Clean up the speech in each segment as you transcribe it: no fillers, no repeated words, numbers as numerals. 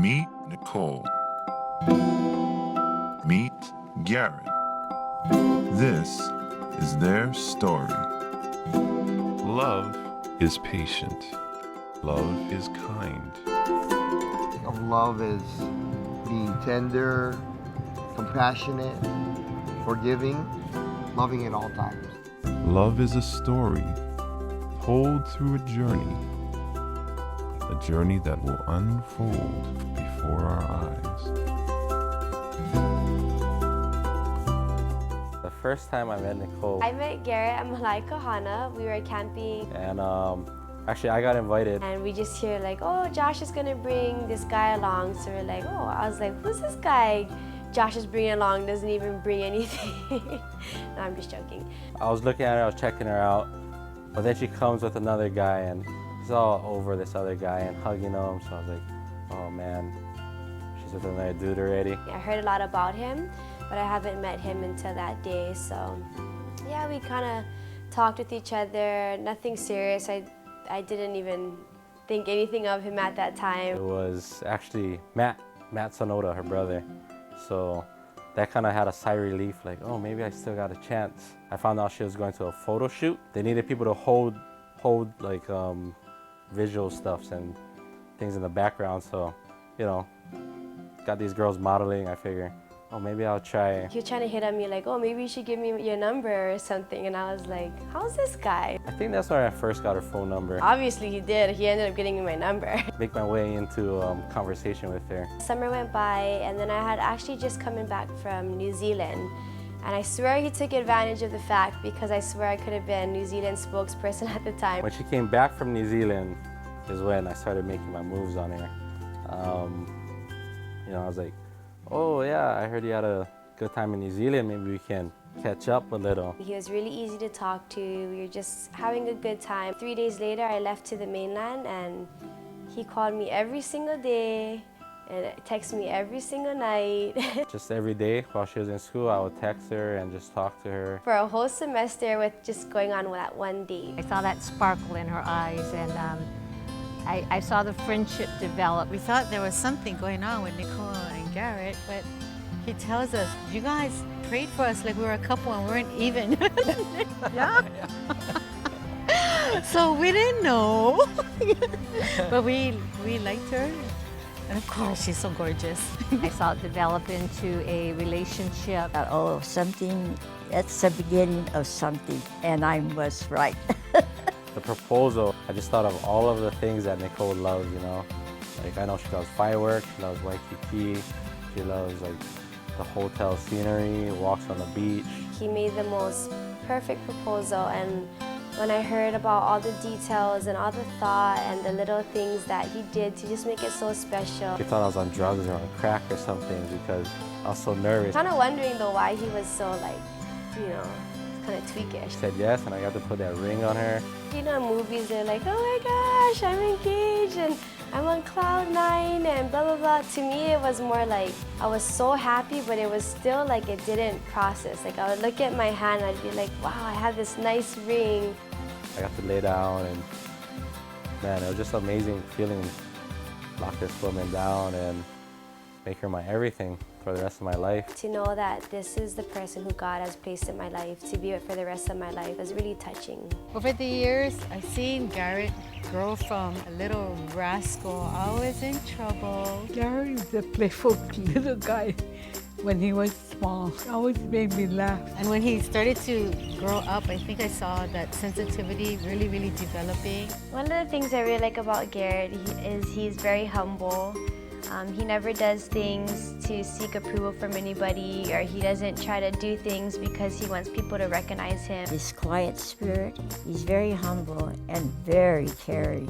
Meet Nicole. Meet Garrett. This is their story. Love is patient. Love is kind. Love is being tender, compassionate, forgiving, loving at all times. Love is a story told through a journey that will unfold before our eyes. The first time I met Nicole, I met Garrett at Malai Kahana. We were camping. and actually I got invited. And we just hear like, oh, Josh is gonna bring this guy along. So we're like, oh, I was like, who's this guy Josh is bringing along, doesn't even bring anything. No, I'm just joking. I was looking at her, I was checking her out, but then she comes with another guy and he's all over this other guy and hugging him. So I was like, oh man, she's with another dude already. I heard a lot about him, but I haven't met him until that day. So yeah, we kind of talked with each other, nothing serious. I didn't even think anything of him at that time. It was actually Matt Sonoda, her brother. So that kind of had a sigh of relief, like, oh, maybe I still got a chance. I found out she was going to a photo shoot. They needed people to hold like visual stuffs and things in the background. So, you know, got these girls modeling. I figure, oh, maybe I'll try. He was trying to hit on me like, oh, maybe you should give me your number or something. And I was like, how's this guy? I think that's where I first got her phone number. Obviously he did. He ended up getting me my number. Make my way into conversation with her. Summer went by, and then I had actually just coming back from New Zealand. And I swear he took advantage of the fact because I swear I could have been New Zealand spokesperson at the time. When she came back from New Zealand is when I started making my moves on her. You know, I was like, oh yeah, I heard you had a good time in New Zealand. Maybe we can catch up a little. He was really easy to talk to. We were just having a good time. 3 days later, I left to the mainland, and he called me every single day and texted me every single night. Just every day while she was in school, I would text her and just talk to her. For a whole semester with just going on that one date. I saw that sparkle in her eyes, and I saw the friendship develop. We thought there was something going on with Nicole and Garrett, but he tells us, you guys prayed for us like we were a couple and we weren't even. Yeah. So we didn't know. But we liked her. And of course, she's so gorgeous. I saw it develop into a relationship. Oh, something, that's the beginning of something, and I was right. The proposal, I just thought of all of the things that Nicole loves, you know. Like, I know she loves fireworks, she loves Waikiki, she loves like the hotel scenery, walks on the beach. He made the most perfect proposal, and when I heard about all the details and all the thought and the little things that he did to just make it so special. She thought I was on drugs or on crack or something because I was so nervous. Kind of wondering though why he was so like, you know, kind of tweakish. She said yes, and I got to put that ring on her. You know, in movies they're like, oh my gosh, I'm engaged and I'm on cloud 9 and blah, blah, blah. To me, it was more like I was so happy, but it was still like it didn't process. Like I would look at my hand and I'd be like, wow, I have this nice ring. I got to lay down, and man, it was just amazing feeling lock this woman down and make her my everything for the rest of my life. To know that this is the person who God has placed in my life, to be with for the rest of my life, was really touching. Over the years, I've seen Garrett grow from a little rascal, always in trouble. Garrett is a playful little guy when he was small. It always made me laugh. And when he started to grow up, I think I saw that sensitivity really, really developing. One of the things I really like about Garrett is he's very humble. He never does things to seek approval from anybody, or he doesn't try to do things because he wants people to recognize him. His quiet spirit, he's very humble and very caring.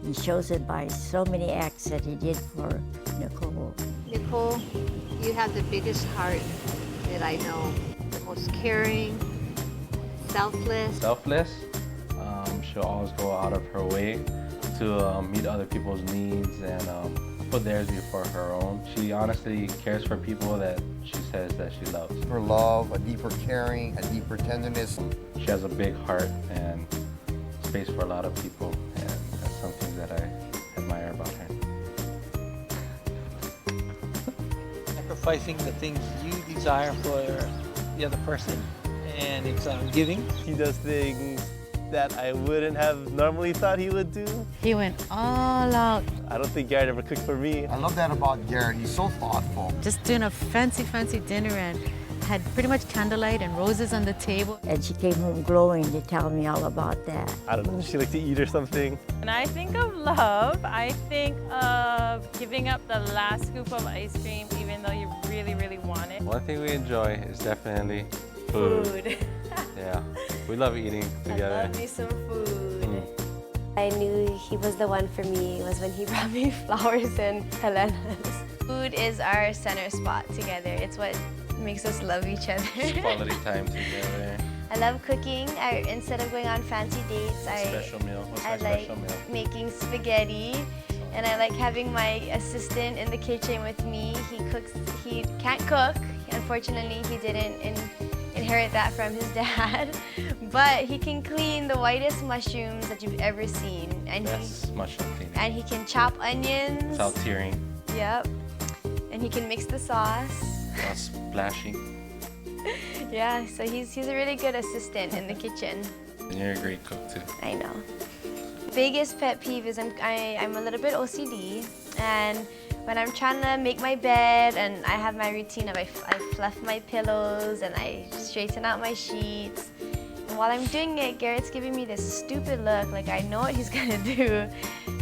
He shows it by so many acts that he did for Nicole. Nicole, you have the biggest heart that I know. The most caring, selfless. Selfless. She'll always go out of her way to meet other people's needs and put theirs before her own. She honestly cares for people that she says that she loves. Deeper love, a deeper caring, a deeper tenderness. She has a big heart and space for a lot of people, and that's something that I admire about her. sacrificing the things you desire for the other person, and it's giving. He does things that I wouldn't have normally thought he would do. He went all out. I don't think Garrett ever cooked for me. I love that about Garrett. He's so thoughtful. Just doing a fancy, fancy dinner and had pretty much candlelight and roses on the table. And she came home glowing to tell me all about that. I don't know, she liked to eat or something. When I think of love, I think of giving up the last scoop of ice cream even though you really, really want it. One thing we enjoy is definitely food. Yeah, we love eating together. I love me some food. I knew he was the one for me was when he brought me flowers and helenas. Food is our center spot together. It's what makes us love each other. It's quality time together. I love cooking. Instead of going on fancy dates, Special meal. What's my I like special meal? making spaghetti, and I like having my assistant in the kitchen with me. He cooks. He can't cook. Unfortunately, he didn't inherit that from his dad, but he can clean the whitest mushrooms that you've ever seen, and mushroom cleaning. and he can chop onions. Without tearing. Yep, and he can mix the sauce. Without splashing. Yeah, so he's a really good assistant in the kitchen. And you're a great cook too. I know. Biggest pet peeve is I'm a little bit OCD, and when I'm trying to make my bed and I have my routine of I fluff my pillows and I straighten out my sheets. And while I'm doing it, Garrett's giving me this stupid look like I know what he's gonna do.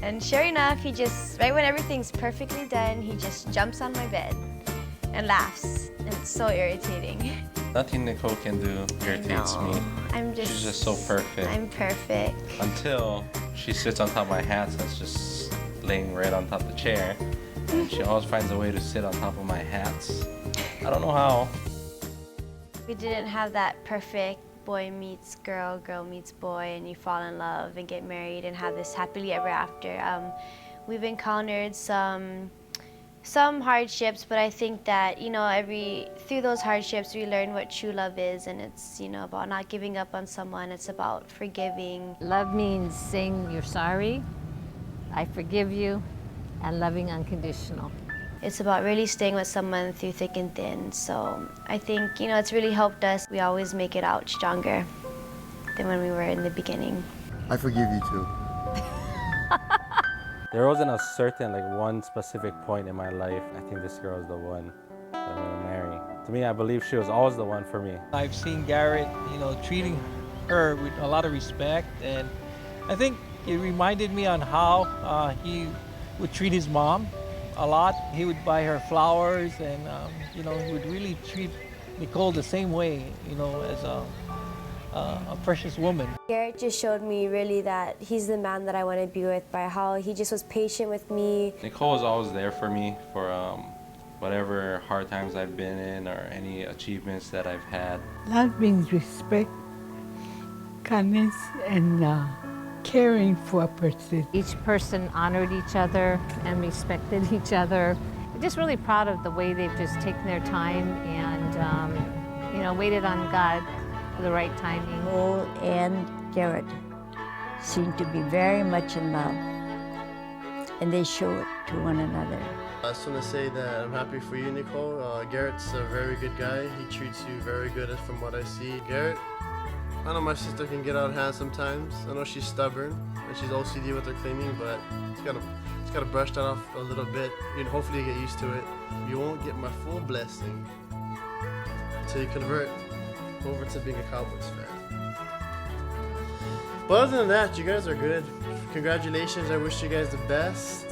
And sure enough, he just, right when everything's perfectly done, he just jumps on my bed and laughs. And it's so irritating. Nothing Nicole can do irritates me. She's just so perfect. I'm perfect. Until she sits on top of my hats that's just laying right on top of the chair. And she always finds a way to sit on top of my hats. I don't know how. We didn't have that perfect boy meets girl, girl meets boy, and you fall in love and get married and have this happily ever after. We've encountered some hardships, but I think that, you know, through those hardships we learn what true love is, and it's, you know, about not giving up on someone. It's about forgiving. Love means saying you're sorry, I forgive you, and loving unconditional. It's about really staying with someone through thick and thin. So I think, you know, it's really helped us. We always make it out stronger than when we were in the beginning. I forgive you too. There wasn't a certain, one specific point in my life. I think this girl is the one that I'm gonna marry. To me, I believe she was always the one for me. I've seen Garrett, treating her with a lot of respect, and I think it reminded me on how he would treat his mom a lot. He would buy her flowers, and he would really treat Nicole the same way, as a precious woman. Garrett just showed me really that he's the man that I want to be with by how he just was patient with me. Nicole was always there for me for whatever hard times I've been in or any achievements that I've had. Love means respect, kindness, and caring for a person. Each person honored each other and respected each other. I'm just really proud of the way they've just taken their time and, waited on God for the right timing. Nicole and Garrett seem to be very much in love, and they show it to one another. I just want to say that I'm happy for you, Nicole. Garrett's a very good guy. He treats you very good from what I see. Garrett, I know my sister can get out of hand sometimes. I know she's stubborn and she's OCD with her cleaning, but just gotta brush that off a little bit. Hopefully you get used to it. You won't get my full blessing until you convert over to being a Cowboys fan. But other than that, you guys are good. Congratulations, I wish you guys the best.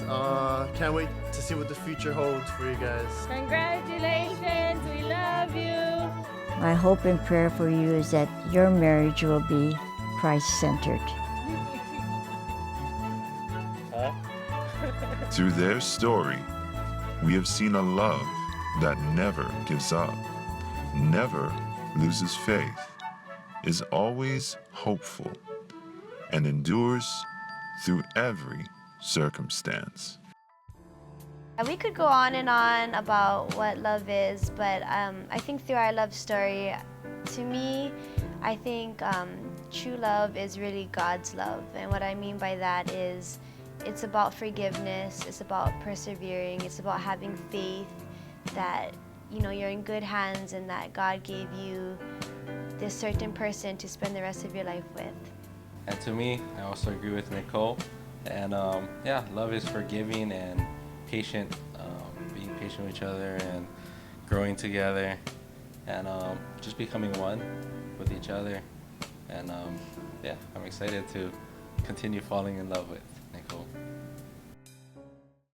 Can't wait to see what the future holds for you guys. Congratulations, we love you. My hope and prayer for you is that your marriage will be Christ-centered. Through their story, we have seen a love that never gives up, never loses faith, is always hopeful, and endures through every circumstance. We could go on and on about what love is, but I think through our love story, to me, I think true love is really God's love. And what I mean by that is it's about forgiveness, it's about persevering, it's about having faith that you know, you're in good hands and that God gave you this certain person to spend the rest of your life with. And to me, I also agree with Nicole. And yeah, love is forgiving and patient, being patient with each other and growing together and just becoming one with each other. And yeah, I'm excited to continue falling in love with Nicole.